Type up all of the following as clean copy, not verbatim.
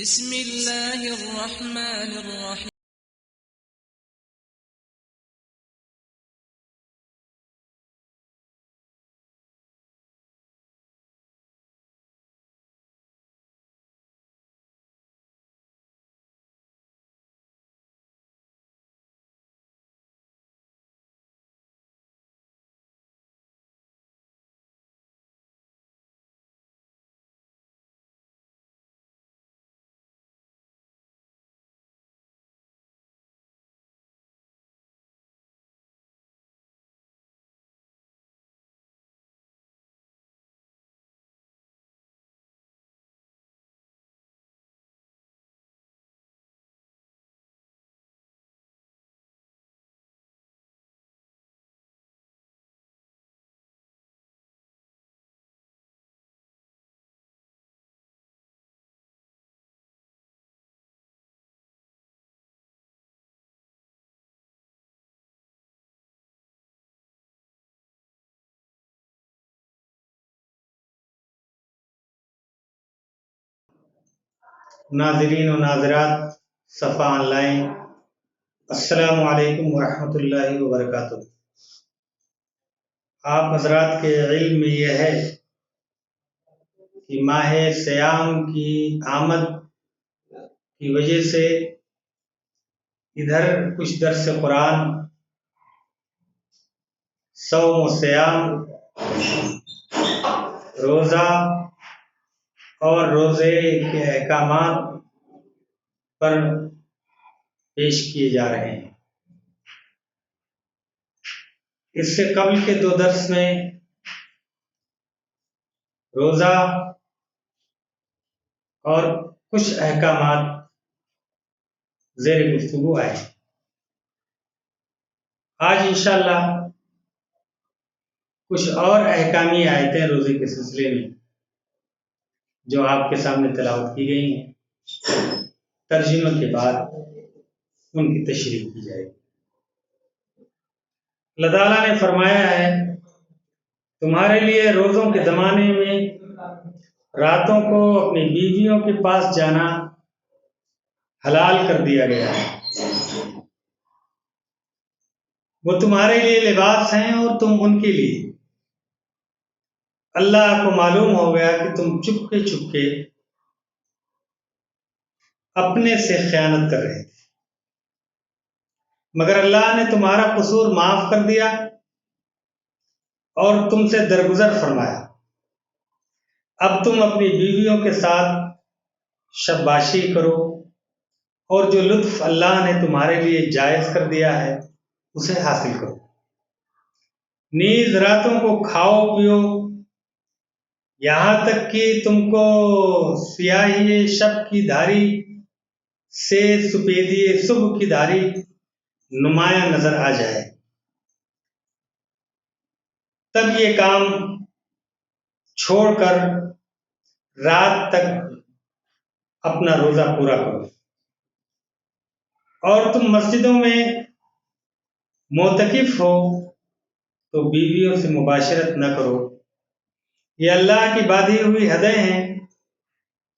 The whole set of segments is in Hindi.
बिस्मिल्लाहिर्रहमानिर्रहीम। नाज़रीन व नाज़रात सफ़ा ऑनलाइन, अस्सलामु अलैकुम वरहमतुल्लाहि वबरकातुहू। आप हज़रात के इल्म में यह है कि माह सियाम की आमद की वजह से इधर कुछ दर्स कुरान, सौम व सियाम, रोज़ा और रोज़े के अहकामात पर पेश किए जा रहे हैं। इससे कबल के दो दर्स में रोज़ा और कुछ अहकामात ज़ेर गुफ्तगू आए। आज इंशाअल्लाह कुछ और अहकामी आयतें रोज़े के सिलसिले में जो आपके सामने तिलावत की गई हैं, तर्जुमे के बाद उनकी तशरीह की जाएगी। अल्लाह ताला ने फरमाया है, तुम्हारे लिए रोज़ों के ज़माने में रातों को अपनी बीवियों के पास जाना हलाल कर दिया गया है। वो तुम्हारे लिए लिबास हैं और तुम उनके लिए। अल्लाह को मालूम हो गया कि तुम चुपके चुपके अपने से खयानत कर रहे थे, मगर अल्लाह ने तुम्हारा कसूर माफ कर दिया और तुमसे दरगुजर फरमाया। अब तुम अपनी बीवियों के साथ शब्बाशी करो और जो लुत्फ अल्लाह ने तुम्हारे लिए जायज कर दिया है उसे हासिल करो। नीज रातों को खाओ पियो, यहाँ तक कि तुमको सियाही शब की धारी से सुपेदी सुबह की धारी नुमाया नजर आ जाए, तब ये काम छोड़कर रात तक अपना रोजा पूरा करो। और तुम मस्जिदों में मोतकिफ हो तो बीवियों से मुबाशरत न करो, ये अल्लाह की बांधी हुई हदें हैं,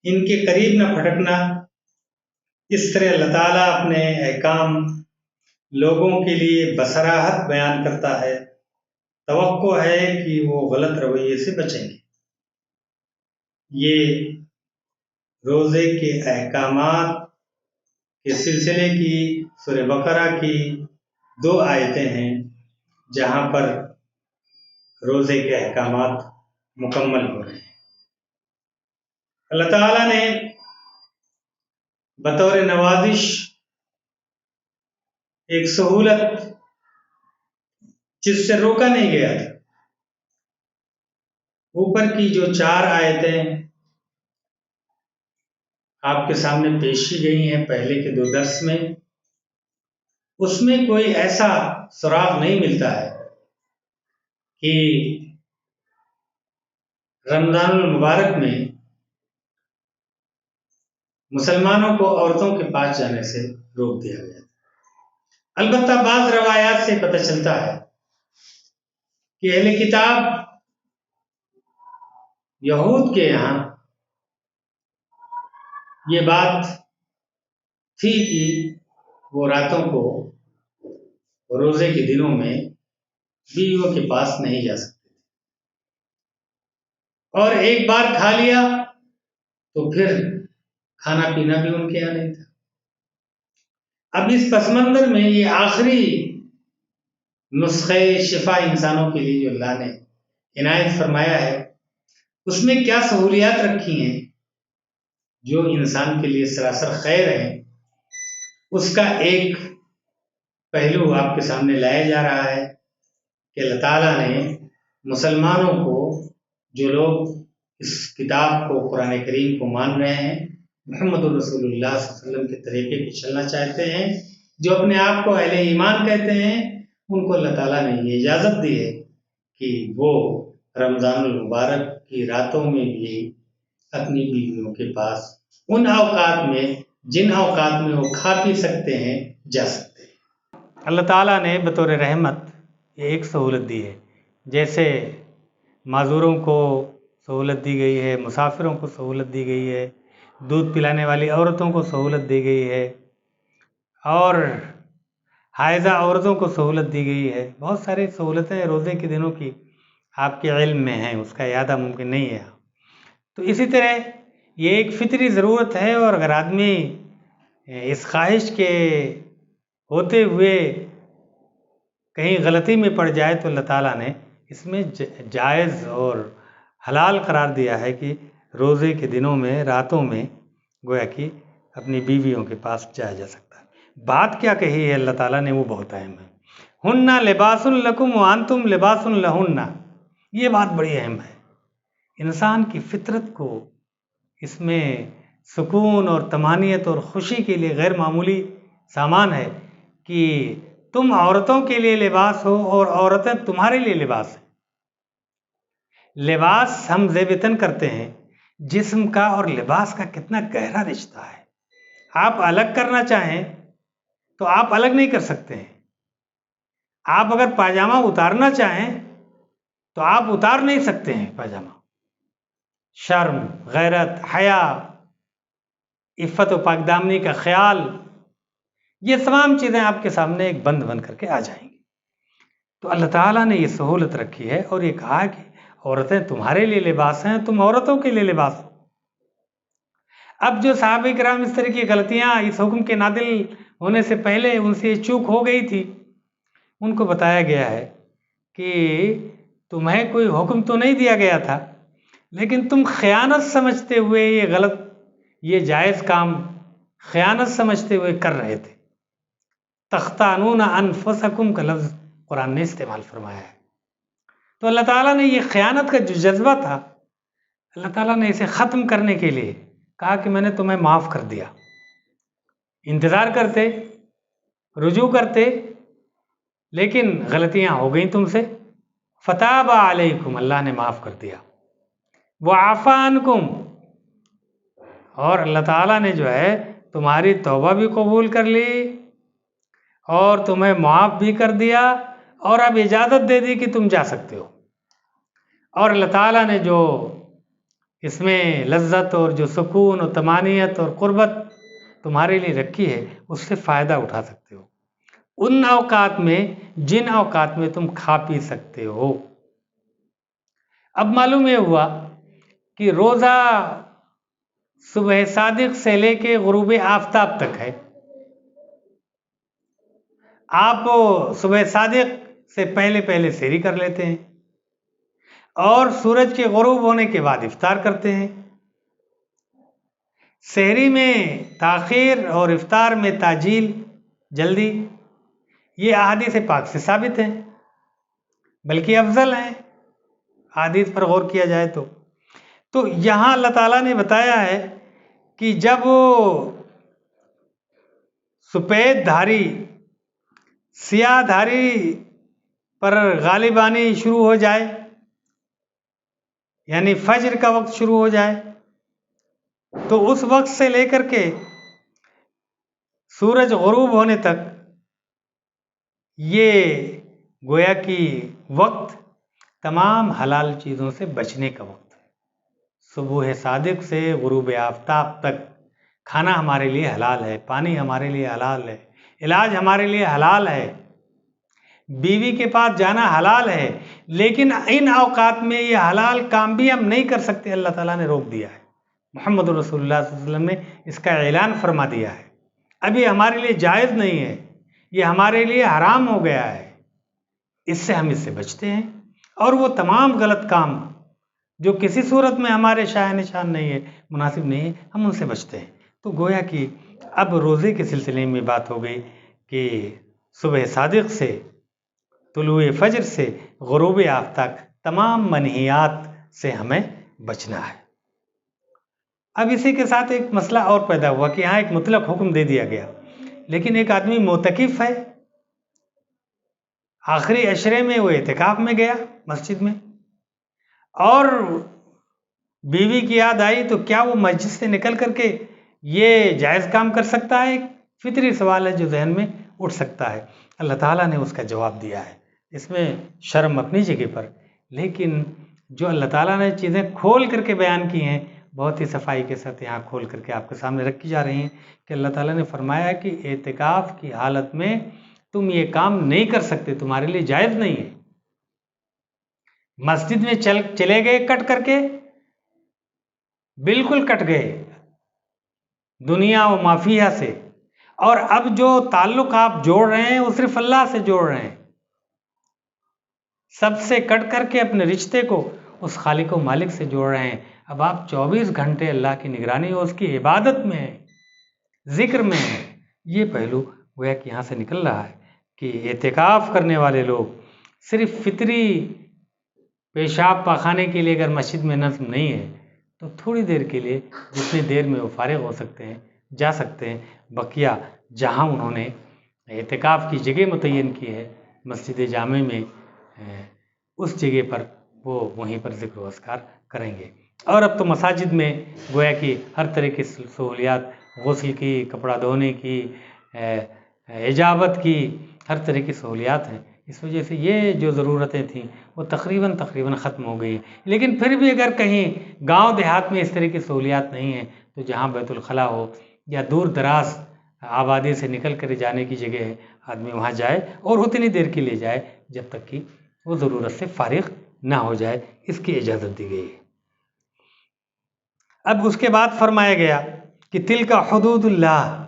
इनके करीब न फटकना। इस तरह अल्लाह ताला अपने अहकाम लोगों के लिए बसराहत बयान करता है। तवक्को है कि वो गलत रवैये से बचेंगे। ये रोज़े के अहकामात के सिलसिले की सूरह बकरा की दो आयतें हैं जहाँ पर रोज़े के अहकामात मुकम्मल हो रहे हैं। अल्लाह ताला ने बतौर नवाजिश एक सहूलत जिससे रोका नहीं गया था, ऊपर की जो चार आयतें आपके सामने पेश की गई हैं पहले के दो दर्स में, उसमें कोई ऐसा सुराग नहीं मिलता है कि रमजानुल मुबारक में मुसलमानों को औरतों के पास जाने से रोक दिया गया। अलबत्ता बाज़ रवायात से पता चलता है कि अहले किताब यहूद के यहाँ ये बात थी कि वो रातों को रोजे के दिनों में बीवियों के पास नहीं जा सकते, और एक बार खा लिया तो फिर खाना पीना भी उनके यहाँ नहीं था। अब इस पस मंज़र में ये आखिरी नुस्खे शिफा इंसानों के लिए जो अल्लाह ने इनायत फरमाया है, उसमें क्या सहूलियात रखी हैं जो इंसान के लिए सरासर खैर है, उसका एक पहलू आपके सामने लाया जा रहा है कि अल्लाह ताला ने मुसलमानों को, जो लोग इस किताब को, कुरान करीम को मान रहे हैं, मोहम्मद रसूलुल्लाह सल्लल्लाहु अलैहि वसल्लम के तरीके पे चलना चाहते हैं, जो अपने आप को अहले ईमान कहते हैं, उनको अल्लाह ताला ने ये इजाज़त दी है कि वो रमज़ानुल मुबारक की रातों में भी अपनी बीवियों के पास उन औकात में, जिन औकात में वो खा पी सकते हैं, जा सकते हैं। अल्लाह ताला ने बतौर रहमत ये एक सहूलत दी है, जैसे माजूरों को सहूलत दी गई है, मुसाफिरों को सहूलत दी गई है, दूध पिलाने वाली औरतों को सहूलत दी गई है, और हायज़ा औरतों को सहूलत दी गई है। बहुत सारी सहूलतें रोज़े के दिनों की आपके इल्म में हैं, उसका यादा मुमकिन नहीं है। तो इसी तरह ये एक फितरी ज़रूरत है, और अगर आदमी इस ख्वाहिश के होते हुए कहीं गलती में पड़ जाए तो अल्लाह ताला ने इसमें जायज़ और हलाल करार दिया है कि रोज़े के दिनों में, रातों में गोया कि अपनी बीवियों के पास जाया जा सकता है। बात क्या कही है अल्लाह ताला ने, वो बहुत अहम है। हुन्ना लिबासुन लकुम व अंतुम लिबासुन लहुन्ना, ये बात बड़ी अहम है। इंसान की फितरत को इसमें सुकून और तमानियत और खुशी के लिए गैर मामूली सामान है कि तुम औरतों के लिए लिबास हो और औरतें तुम्हारे लिए लिबास है। लिबास हम ज़ेबतन करते हैं, जिस्म का और लिबास का कितना गहरा रिश्ता है। आप अलग करना चाहें तो आप अलग नहीं कर सकते हैं। आप अगर पायजामा उतारना चाहें तो आप उतार नहीं सकते हैं पायजामा। शर्म, गैरत, हया, इफ़्फ़त व पाकदामनी का ख्याल, ये तमाम चीज़ें आपके सामने एक बंद बन करके आ जाएंगी। तो अल्लाह ताला ने ये सहूलत रखी है और ये कहा कि औरतें तुम्हारे लिए लिबास हैं, तुम औरतों के लिए लिबास हो। अब जो सहाबा किराम इस तरह की गलतियाँ इस हुक्म के नादिल होने से पहले उनसे चूक हो गई थी, उनको बताया गया है कि तुम्हें कोई हुक्म तो नहीं दिया गया था, लेकिन तुम ख़यानत समझते हुए ये गलत, ये जायज़ काम ख़यानत समझते हुए कर रहे थे। तख्तानूना अनफुसकुम का लफ्ज़ कुरान ने इस्तेमाल फरमाया है। तो अल्लाह ताला ने ये ख़यानत का जो जज्बा था, अल्लाह ताला ने इसे ख़त्म करने के लिए कहा कि मैंने तुम्हें माफ़ कर दिया। इंतज़ार करते, रुजू करते, लेकिन गलतियाँ हो गई तुमसे। फ़ताबा अलैकुम, अल्लाह ने माफ़ कर दिया। व आफ़ा अन्कुम, और अल्लाह ताला ने जो है तुम्हारी तौबा भी कबूल कर ली और तुम्हें माफ़ भी कर दिया, और अब इजाज़त दे दी कि तुम जा सकते हो। और अल्लाह ताला ने जो इसमें लज्जत और जो सुकून और तमानियत और क़ुर्बत तुम्हारे लिए रखी है, उससे फ़ायदा उठा सकते हो उन औकात में जिन औकात में तुम खा पी सकते हो। अब मालूम ये हुआ कि रोज़ा सुबह सादिक से लेके गुरूब आफ्ताब तक है। आप सुबह सादिक से पहले पहले सेहरी कर लेते हैं और सूरज के गुरूब होने के बाद इफ्तार करते हैं। सेहरी में ताख़ीर और इफ्तार में ताजील, जल्दी, ये अहादीस पाक से साबित हैं, बल्कि अफजल हैं अहादीस पर गौर किया जाए तो यहाँ अल्लाह ताला ने बताया है कि जब वो सफ़ेद धारी सियाह धारी पर गालिबानी शुरू हो जाए, यानी फज्र का वक्त शुरू हो जाए, तो उस वक्त से लेकर के सूरज गुरूब होने तक ये गोया कि वक्त तमाम हलाल चीज़ों से बचने का वक्त है। सुबह सादिक से गुरूब आफ्ताब तक खाना हमारे लिए हलाल है, पानी हमारे लिए हलाल है, इलाज हमारे लिए हलाल है, बीवी के पास जाना हलाल है, लेकिन इन औकात में ये हलाल काम भी हम नहीं कर सकते, अल्लाह ताला ने रोक दिया है। मोहम्मद रसूलुल्लाह सल्लल्लाहु अलैहि वसल्लम ने इसका ऐलान फरमा दिया है। अभी हमारे लिए जायज़ नहीं है, ये हमारे लिए हराम हो गया है। इससे हम इससे बचते हैं, और वो तमाम गलत काम जो किसी सूरत में हमारे शान निशान नहीं है, मुनासिब नहीं है, हम उनसे बचते हैं। तो गोया कि अब रोज़े के सिलसिले में बात हो गई कि सुबह सादिक से तुलुए फजर से गुरूब आफ्ताब तक तमाम मनहियात से हमें बचना है। अब इसी के साथ एक मसला और पैदा हुआ कि यहाँ एक मुतलक हुक्म दे दिया गया, लेकिन एक आदमी मोतकिफ है, आखिरी अशरे में वो एतिकाफ में गया मस्जिद में, और बीवी की याद आई, तो क्या वो मस्जिद से निकल करके ये जायज़ काम कर सकता है? फितरी सवाल है जो जहन में उठ सकता है। अल्लाह ताला ने उसका जवाब दिया है। इसमें शर्म अपनी जगह पर, लेकिन जो अल्लाह ताला ने चीज़ें खोल करके बयान की हैं, बहुत ही सफाई के साथ यहाँ खोल करके आपके सामने रखी जा रही हैं कि अल्लाह ताला ने फरमाया कि एतिकाफ की हालत में तुम ये काम नहीं कर सकते, तुम्हारे लिए जायज़ नहीं है। मस्जिद में चले गए कट करके, बिल्कुल कट गए दुनिया व माफिया से, और अब जो ताल्लुक आप जोड़ रहे हैं वो सिर्फ अल्लाह से जोड़ रहे हैं, सबसे कट करके अपने रिश्ते को उस खालिक व मालिक से जोड़ रहे हैं। अब आप 24 घंटे अल्लाह की निगरानी और उसकी इबादत में है, जिक्र में है। ये पहलू गोया कि यहाँ से निकल रहा है कि एतिकाफ करने वाले लोग सिर्फ फितरी पेशाब पाखाने के लिए अगर मस्जिद में नज़्म नहीं है तो थोड़ी देर के लिए, जितनी देर में वो फारिग हो सकते हैं, जा सकते हैं। बकिया जहाँ उन्होंने एतिकाफ की जगह मुतय्यन की है मस्जिद जामे में, उस जगह पर वो वहीं पर ज़िक्र व अस्कार करेंगे। और अब तो मसाजिद में गोया कि हर तरह की सहूलियात, गुस्ल की, कपड़ा धोने की, इजाबत की, हर तरह की सहूलियात हैं। इस वजह से ये जो ज़रूरतें थीं वो तकरीबन ख़त्म हो गई हैं। लेकिन फिर भी अगर कहीं गांव देहात में इस तरह की सहूलियात नहीं हैं, तो जहां बैतुल खला हो या दूर दराज आबादी से निकल कर जाने की जगह है, आदमी वहां जाए और उतनी देर के लिए जाए जब तक कि वो ज़रूरत से फारिग ना हो जाए, इसकी इजाज़त दी गई है। अब उसके बाद फरमाया गया कि तिलका हुदूदुल्लाह,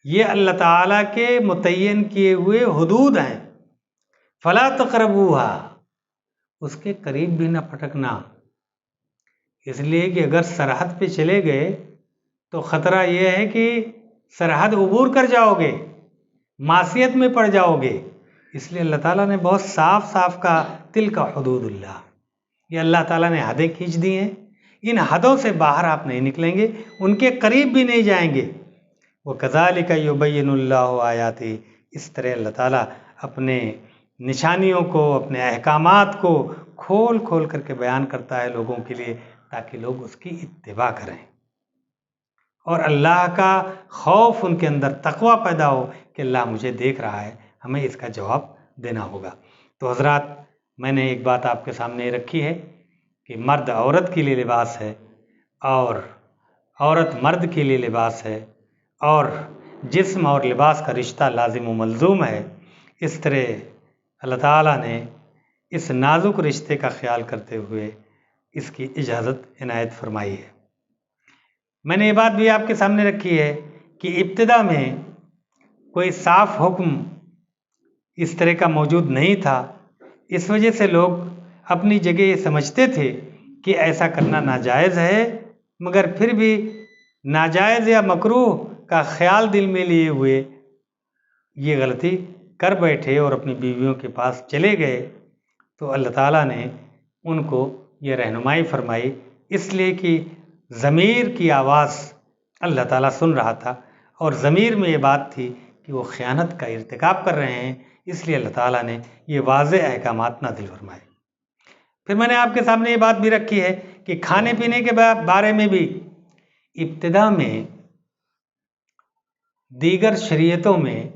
ये अल्लाह ताला के मुतय्यन किए हुए हुदूद हैं। फला तक़रबूहा, उसके करीब भी ना फटकना, इसलिए कि अगर सरहद पे चले गए तो ख़तरा ये है कि सरहद उबूर कर जाओगे, मासियत में पड़ जाओगे। इसलिए अल्लाह ताला ने बहुत साफ साफ कहा तिलका हुदूदुल्लाह, ये अल्लाह ताला ने हदें खींच दी हैं, इन हदों से बाहर आप नहीं निकलेंगे, उनके करीब भी नहीं जाएंगे। वो कज़ालिका युबय्यिनुल्लाहु आयाती, इस तरह अल्लाह ताला अपने निशानियों को, अपने अहकामात को खोल खोल करके बयान करता है लोगों के लिए, ताकि लोग उसकी इत्तिबा करें और अल्लाह का खौफ उनके अंदर, तकवा पैदा हो कि अल्लाह मुझे देख रहा है, हमें इसका जवाब देना होगा। तो हज़रात, मैंने एक बात आपके सामने रखी है कि मर्द औरत के लिए लिबास है और औरत मर्द के लिए लिबास है, और जिस्म और लिबास का रिश्ता लाजिम व मलजूम है। इस तरह अल्लाह ताला ने इस नाजुक रिश्ते का ख्याल करते हुए इसकी इजाज़त इनायत फरमाई है। मैंने ये बात भी आपके सामने रखी है कि इब्तिदा में कोई साफ हुक्म इस तरह का मौजूद नहीं था, इस वजह से लोग अपनी जगह ये समझते थे कि ऐसा करना नाजायज़ है, मगर फिर भी नाजायज़ या मकरूह का ख्याल दिल में लिए हुए ये गलती कर बैठे और अपनी बीवियों के पास चले गए। तो अल्लाह ताला ने उनको ये रहनुमाई फरमाई, इसलिए कि ज़मीर की आवाज़ अल्लाह ताला सुन रहा था और ज़मीर में ये बात थी कि वो ख़यानत का इर्तिकाब कर रहे हैं, इसलिए अल्लाह ताला ने ये वाज़ेह अहकामात नाज़िल फरमाए। फिर मैंने आपके सामने ये बात भी रखी है कि खाने पीने के बारे में भी इब्तिदा में दीगर शरीयतों में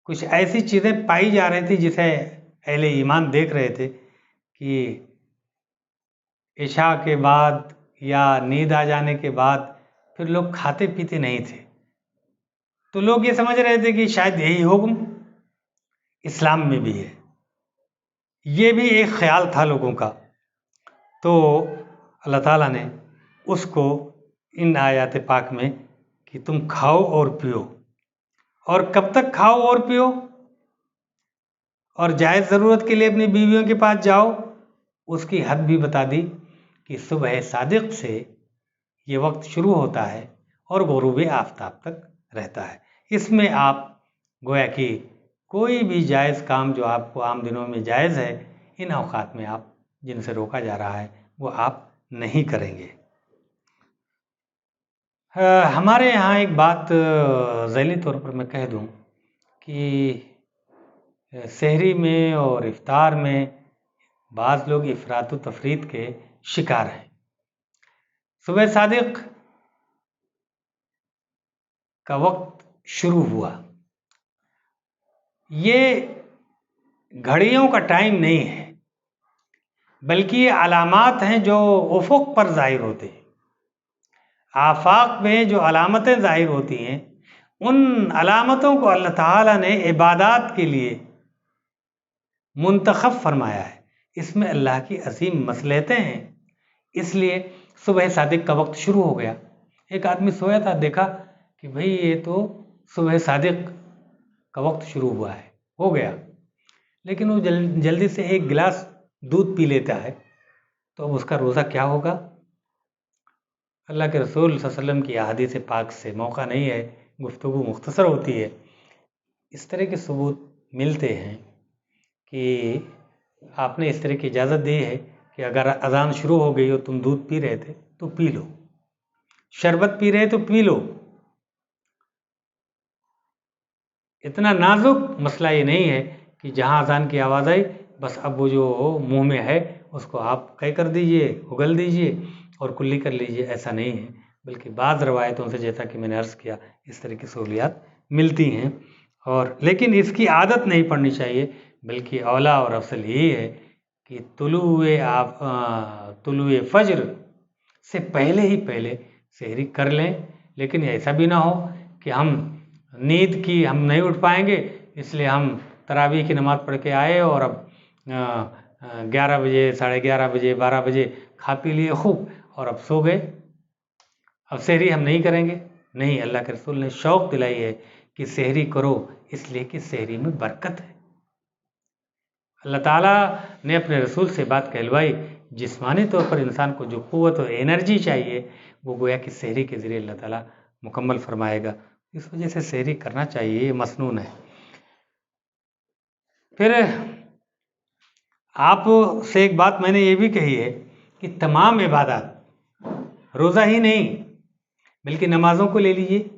कुछ ऐसी चीज़ें पाई जा रही थी जिसे अहले ईमान देख रहे थे कि इशा के बाद या नींद आ जाने के बाद फिर लोग खाते पीते नहीं थे, तो लोग ये समझ रहे थे कि शायद यही हुक्म इस्लाम में भी है। ये भी एक ख्याल था लोगों का। तो अल्लाह ताला ने उसको इन आयत पाक में कि तुम खाओ और पियो, और कब तक खाओ और पियो, और जायज़ ज़रूरत के लिए अपनी बीवियों के पास जाओ, उसकी हद भी बता दी कि सुबह सादिक से ये वक्त शुरू होता है और गुरूब आफ्ताब तक रहता है। इसमें आप गोया कि कोई भी जायज़ काम जो आपको आम दिनों में जायज़ है, इन औकात में आप जिनसे रोका जा रहा है वो आप नहीं करेंगे। हमारे यहाँ एक बात ज़ैली तौर पर मैं कह दूँ कि सहरी में और इफ्तार में बाज़ लोग इफ़रात व तफरीत के शिकार हैं। सुबह सादिक का वक्त शुरू हुआ, ये घड़ियों का टाइम नहीं है, बल्कि ये अलामात हैं जो उफ़ुक़ पर ज़ाहिर होते हैं। आफाक में जो अलामतें ज़ाहिर होती हैं, उन अलामतों को अल्लाह ताला ने इबादात के लिए मुंतखब फरमाया है। इसमें अल्लाह की असीम मसलहतें हैं, इसलिए सुबह सादिक का वक्त शुरू हो गया। एक आदमी सोया था, देखा कि भाई ये तो सुबह सादिक का वक्त शुरू हुआ है, हो गया, लेकिन वो जल्दी से एक गिलास दूध पी लेता है, तो अब उसका रोज़ा क्या होगा? अल्लाह के रसूल सल्लल्लाहु अलैहि वसल्लम की अहादीस पाक से मौका नहीं है, गुफ्तगू मुख्तसर होती है। इस तरह के सबूत मिलते हैं कि आपने इस तरह की इजाज़त दी है कि अगर अज़ान शुरू हो गई और तुम दूध पी रहे थे तो पी लो, शरबत पी रहे तो पी लो। इतना नाजुक मसला ये नहीं है कि जहाँ अज़ान की आवाज़ आई बस अब वो जो मुंह में है उसको आप कई कर दीजिए, उगल दीजिए और कुल्ली कर लीजिए, ऐसा नहीं है। बल्कि बाज़ रवायतों से, जैसा कि मैंने अर्ज़ किया, इस तरह की सहूलियात मिलती हैं, और लेकिन इसकी आदत नहीं पड़नी चाहिए, बल्कि औला और अफसल यही है कि तुलुए फ़ज्र से पहले ही पहले सहरी कर लें। लेकिन ऐसा भी ना हो कि हम नींद की हम नहीं उठ पाएंगे, इसलिए हम तरावीह की नमाज़ पढ़ के आए और अब 11 बजे, 11:30 बजे, 12 बजे खा पी लिए खूब और अब सो गए, अब सहरी हम नहीं करेंगे। नहीं, अल्लाह के रसूल ने शौक़ दिलाई है कि सहरी करो, इसलिए कि सहरी में बरकत है। अल्लाह ताला ने अपने रसूल से बात कहलवाई, जिस्मानी तौर पर इंसान को जो क़ुव्वत और एनर्जी चाहिए वो गोया कि सहरी के ज़रिए अल्लाह ताला मुकम्मल फरमाएगा। इस वजह से सहरी करना चाहिए, ये मसनून है। फिर आप से एक बात मैंने ये भी कही है कि तमाम इबादत, रोज़ा ही नहीं बल्कि नमाज़ों को ले लीजिए,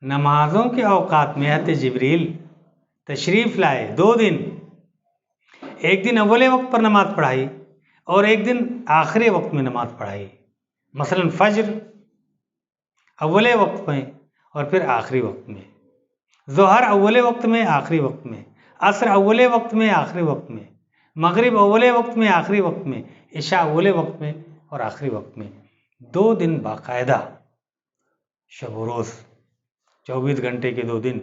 नमाज़ों के औकात में हज़रत जिब्रील तशरीफ़ लाए 2 दिन, एक दिन अव्वले वक्त पर नमाज़ पढ़ाई और एक दिन आखिरी वक्त में नमाज़ पढ़ाई। मसलन फ़ज्र अव्वले वक्त में और फिर आखिरी वक्त में, ज़ोहर अव्वले वक्त में आखिरी वक्त में, असर अव्वले वक्त में आखिरी वक्त में, मगरिब अव्वले वक्त में आखिरी वक्त में, इशा अव्वले वक्त में और आखिरी वक्त में। 2 दिन बाकायदा शब व रोज़, 24 घंटे के 2 दिन,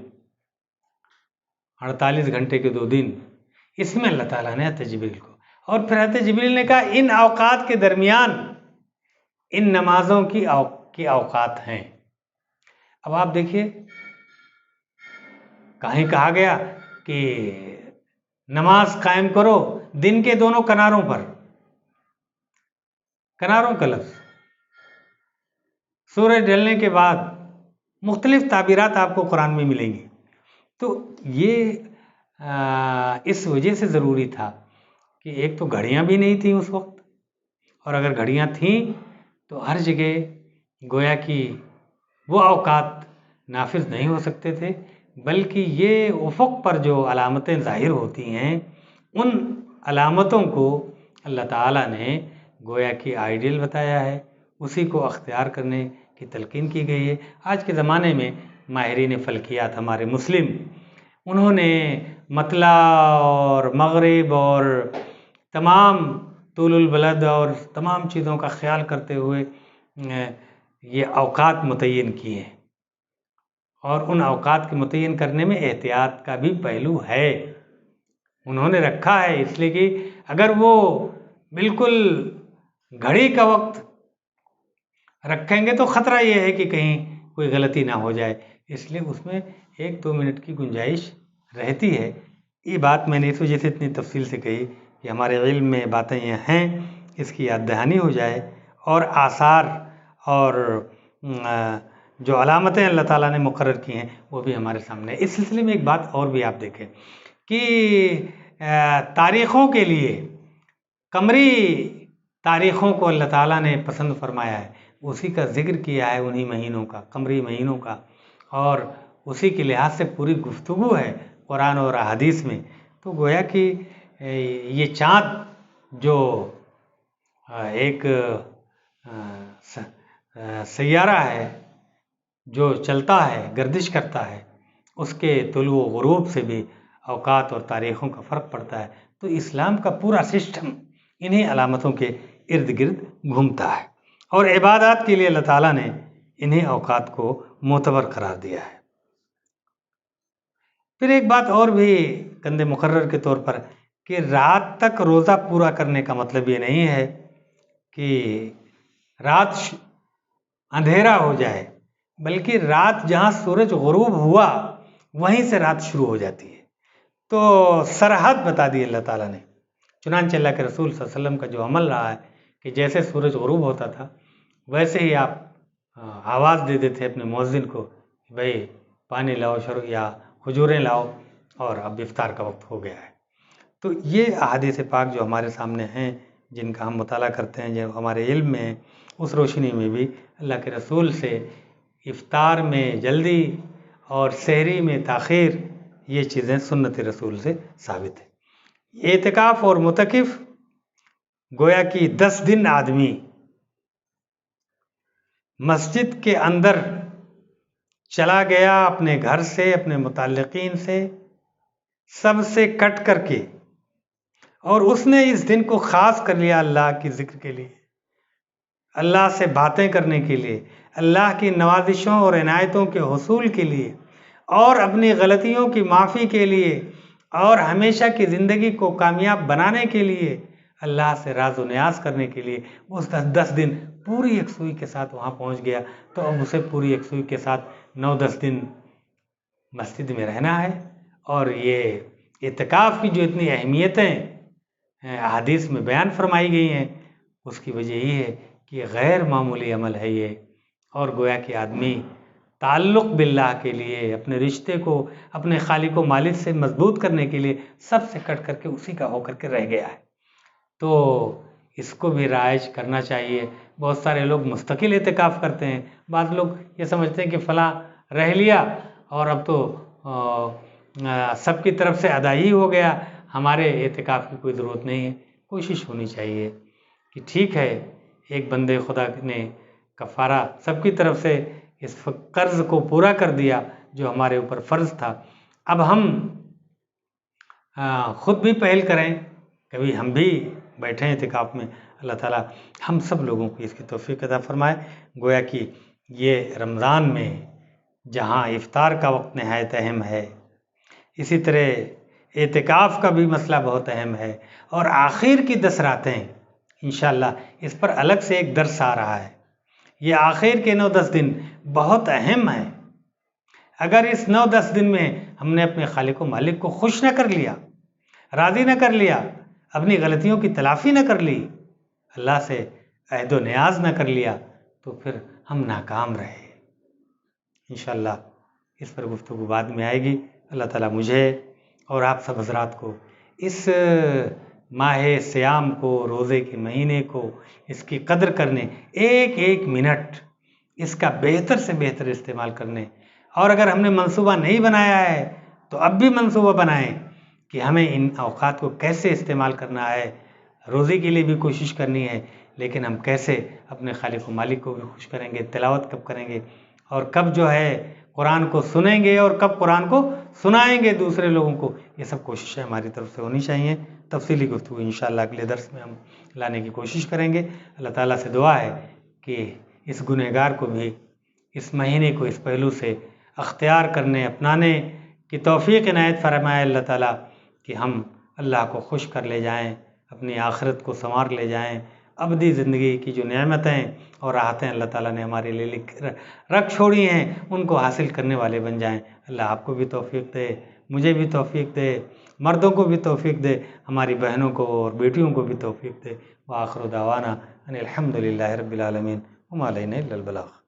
48 घंटे के 2 दिन, इसमें अल्लाह ताला ने हज़रत जिब्रील को, और फिर हज़रत जिब्रील ने कहा इन औकात के दरमियान इन नमाज़ों की औकात हैं। अब आप देखिए, कहीं कहा गया कि नमाज कायम करो दिन के दोनों किनारों पर, किनारों का लफ्ज़, सूरज ढलने के बाद मुख्तलिफ ताबीरात आपको कुरान में मिलेंगी। तो ये इस वजह से ज़रूरी था कि एक तो घड़ियाँ भी नहीं थी उस वक्त, और अगर घड़ियाँ थीं तो हर जगह गोया कि वो औकात नाफिज नहीं हो सकते थे, बल्कि ये उफ़ुक़ पर जो अलामतें ज़ाहिर होती हैं, उन अलामतों को अल्लाह ताला ने गोया कि आइडियल बताया है, उसी को अख्तियार करने की तलकीन की गई है। आज के ज़माने में माहिरीन फ़ल्कियात हमारे मुस्लिम, उन्होंने मतला और मगरिब और तमाम तुलुल बलद और तमाम चीज़ों का ख्याल करते हुए ये औकात मुतय्यन किए हैं, और उन औकात के मुतय्यन करने में एहतियात का भी पहलू है, उन्होंने रखा है। इसलिए कि अगर वो बिल्कुल घड़ी का वक्त रखेंगे तो ख़तरा ये है कि कहीं कोई गलती ना हो जाए, इसलिए उसमें 1-2 मिनट की गुंजाइश रहती है। ये बात मैंने इस वजह से इतनी तफसील से कही कि हमारे इल्म में बातें ये हैं, इसकी याद दहानी हो जाए, और आसार और जो अलामतें अल्लाह ताला ने मुकर्रर की हैं वो भी हमारे सामने। इस सिलसिले में एक बात और भी आप देखें कि तारीख़ों के लिए कमरी तारीख़ों को अल्लाह ताला ने पसंद फरमाया है, उसी का ज़िक्र किया है, उन्हीं महीनों का, कमरी महीनों का, और उसी के लिहाज से पूरी गुफ्तगू है कुरान और अहादीस में। तो गोया कि ये चाँद जो एक सैयारा है जो चलता है, गर्दिश करता है, उसके तुलू व ग़ुरूब से भी औकात और तारीख़ों का फ़र्क पड़ता है। तो इस्लाम का पूरा सिस्टम इन्हीं अलामतों के इर्द गिर्द घूमता है, और इबादत के लिए अल्लाह ताला ने इन्हीं औकात को मोतबर करार दिया है। फिर एक बात और भी कंदे मुकर्रर के तौर पर कि रात तक रोज़ा पूरा करने का मतलब ये नहीं है कि रात अंधेरा हो जाए, बल्कि रात जहाँ सूरज ग़ुरूब हुआ वहीं से रात शुरू हो जाती है। तो सरहद बता दी अल्लाह ताला ने। चुनांचे अल्लाह के रसूल सल्लल्लाहु अलैहि वसल्लम का जो अमल रहा है कि जैसे सूरज ग़ुरूब होता था वैसे ही आप आवाज़ दे देते अपने मुअज्जिन को, भाई पानी लाओ शरू या खजूरें लाओ, और अब इफ्तार का वक्त हो गया है। तो ये अहादीस पाक जो हमारे सामने हैं, जिनका हम मुताला करते हैं, जो हमारे इल्म में है, उस रोशनी में भी अल्लाह के रसूल से इफ्तार में जल्दी और सहरी में ताख़ीर, ये चीज़ें सुन्नत रसूल से साबित है। एतिकाफ़ और मुतकिफ़ गोया कि 10 दिन आदमी मस्जिद के अंदर चला गया, अपने घर से, अपने मुताल्लिक़ीन से, सबसे कट करके, और उसने इस दिन को ख़ास कर लिया अल्लाह की ज़िक्र के लिए, अल्लाह से बातें करने के लिए, अल्लाह की नवाजिशों और इनायतों के हुसूल के लिए, और अपनी गलतियों की माफ़ी के लिए, और हमेशा की ज़िंदगी को कामयाब बनाने के लिए, अल्लाह से राज़ व नियाज़ करने के लिए उस 10 दिन पूरी यकसुई के साथ वहाँ पहुँच गया। तो अब उसे पूरी यकसुई के साथ 9-10 दिन मस्जिद में रहना है। और ये इत्तिकाफ़ की जो इतनी अहमियतें हदीस में बयान फरमाई गई हैं, उसकी वजह ये है कि ये गैर मामूली अमल है ये, और गोया कि आदमी ताल्लुक़ बिल्लाह के लिए, अपने रिश्ते को अपने खालिक व मालिक से मजबूत करने के लिए सबसे कट करके उसी का होकर के रह गया है। तो इसको भी राइज करना चाहिए। बहुत सारे लोग मुस्तकिल इत्तिकाफ़ करते हैं, बाद लोग ये समझते हैं कि फ़लाँ रह लिया और अब तो सबकी तरफ से अदा ही हो गया, हमारे इत्तिकाफ़ की कोई ज़रूरत नहीं है। कोशिश होनी चाहिए कि ठीक है, एक बंदे खुदा ने कफ़ारा सबकी तरफ से इस कर्ज़ को पूरा कर दिया जो हमारे ऊपर फ़र्ज़ था। अब हम ख़ुद भी पहल करें, कभी हम भी बैठें इत्तिकाफ़ में। अल्लाह ताला हम सब लोगों को इसकी तौफ़ीक़ अता फ़रमाए। गोया कि ये रमज़ान में जहाँ इफ्तार का वक्त नहायत अहम है, इसी तरह इत्तिकाफ़ का भी मसला बहुत अहम है, और आखिर की 10 रातें इंशाअल्लाह इस पर अलग से एक दर्स आ रहा है। ये आखिर के 9-10 दिन बहुत अहम हैं। अगर इस 9-10 दिन में हमने अपने खालिक व मालिक को खुश न कर लिया, राज़ी न कर लिया, अपनी गलतियों की तलाफ़ी न कर ली, अल्लाह से अहद व नियाज़ न कर लिया, तो फिर हम नाकाम रहे। इंशाअल्लाह इस पर गुफ्तगू बाद में आएगी। अल्लाह ताला मुझे और आप सब हज़रात को इस माह सियाम को, रोज़े के महीने को, इसकी कदर करने, एक एक मिनट इसका बेहतर से बेहतर इस्तेमाल करने, और अगर हमने मंसूबा नहीं बनाया है तो अब भी मंसूबा बनाएं कि हमें इन औकात को कैसे इस्तेमाल करना है। रोज़ी के लिए भी कोशिश करनी है, लेकिन हम कैसे अपने खालिक व मालिक को भी खुश करेंगे, तिलावत कब करेंगे, और कब जो है कुरान को सुनेंगे, और कब कुरान को सुनाएंगे दूसरे लोगों को। ये सब कोशिशें हमारी तरफ से होनी चाहिए। तफसीली गुफ्तगू इंशाअल्लाह अगले दर्स में हम लाने की कोशिश करेंगे। अल्लाह ताला से दुआ है कि इस गुनहगार को भी इस महीने को इस पहलू से अख्तियार करने अपनाने की तौफीक इनायत फरमाए अल्लाह ताला कि हम अल्लाह को खुश कर ले जाएं, अपनी आखिरत को संवार ले जाएं, अबदी ज़िंदगी की जो नेमतें और राहतें अल्लाह ताला ने हमारे लिए रख छोड़ी हैं उनको हासिल करने वाले बन जाएं। अल्लाह आपको भी तौफीक दे, मुझे भी तौफीक दे, मर्दों को भी तौफीक दे, हमारी बहनों को और बेटियों को भी तौफीक दे। व आखिर दावाना अनिल हम्दुलिल्लाहि रब्बिल आलमीन व मा अलैना इल्लल बलाग।